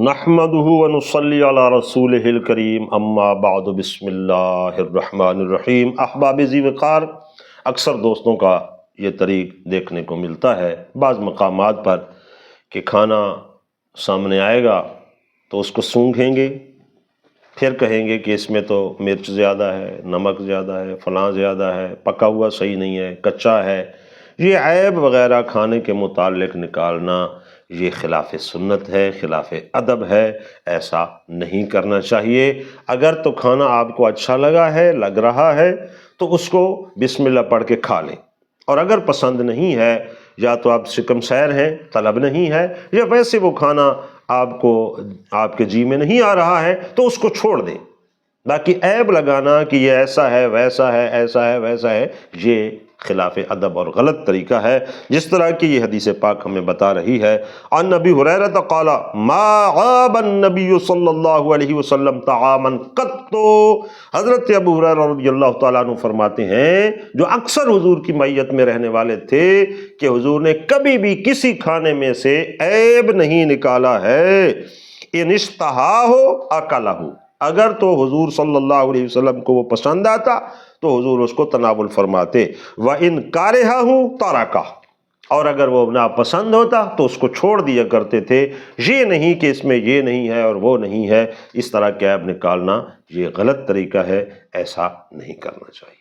نحمده ونصلی علی رسولہ الکریم اما بعد بسم اللہ الرحمن الرحیم۔ احباب ذی وقار، اکثر دوستوں کا یہ طریق دیکھنے کو ملتا ہے بعض مقامات پر کہ کھانا سامنے آئے گا تو اس کو سونگھیں گے، پھر کہیں گے کہ اس میں تو مرچ زیادہ ہے، نمک زیادہ ہے، فلاں زیادہ ہے، پکا ہوا صحیح نہیں ہے، کچا ہے۔ یہ عیب وغیرہ کھانے کے متعلق نکالنا یہ خلاف سنت ہے، خلاف ادب ہے، ایسا نہیں کرنا چاہیے۔ اگر تو کھانا آپ کو اچھا لگ رہا ہے تو اس کو بسم اللہ پڑھ کے کھا لیں، اور اگر پسند نہیں ہے یا تو آپ شکم سیر ہیں، طلب نہیں ہے، یا ویسے وہ کھانا آپ کے جی میں نہیں آ رہا ہے تو اس کو چھوڑ دیں۔ باقی عیب لگانا کہ یہ ایسا ہے، ویسا ہے، ایسا ہے، ویسا ہے، یہ خلاف ادب اور غلط طریقہ ہے، جس طرح کی یہ حدیث پاک ہمیں بتا رہی ہے۔ عن ابی ہریرہ قال ما عاب النبی صلی اللہ علیہ وسلم طعاما قط۔ حضرت ابو ہریرہ رضی اللہ تعالیٰ عنہ فرماتے ہیں، جو اکثر حضور کی معیت میں رہنے والے تھے، کہ حضور نے کبھی بھی کسی کھانے میں سے عیب نہیں نکالا ہے۔ ان اشتہاہ اکلہ، اگر تو حضور صلی اللہ علیہ وسلم کو وہ پسند آتا تو حضور اس کو تناول فرماتے، وَإِن كَرِهَهُ تَرَكَهُ، اور اگر وہ ناپسند ہوتا تو اس کو چھوڑ دیا کرتے تھے۔ یہ نہیں کہ اس میں یہ نہیں ہے اور وہ نہیں ہے، اس طرح کے عیب نکالنا یہ غلط طریقہ ہے، ایسا نہیں کرنا چاہیے۔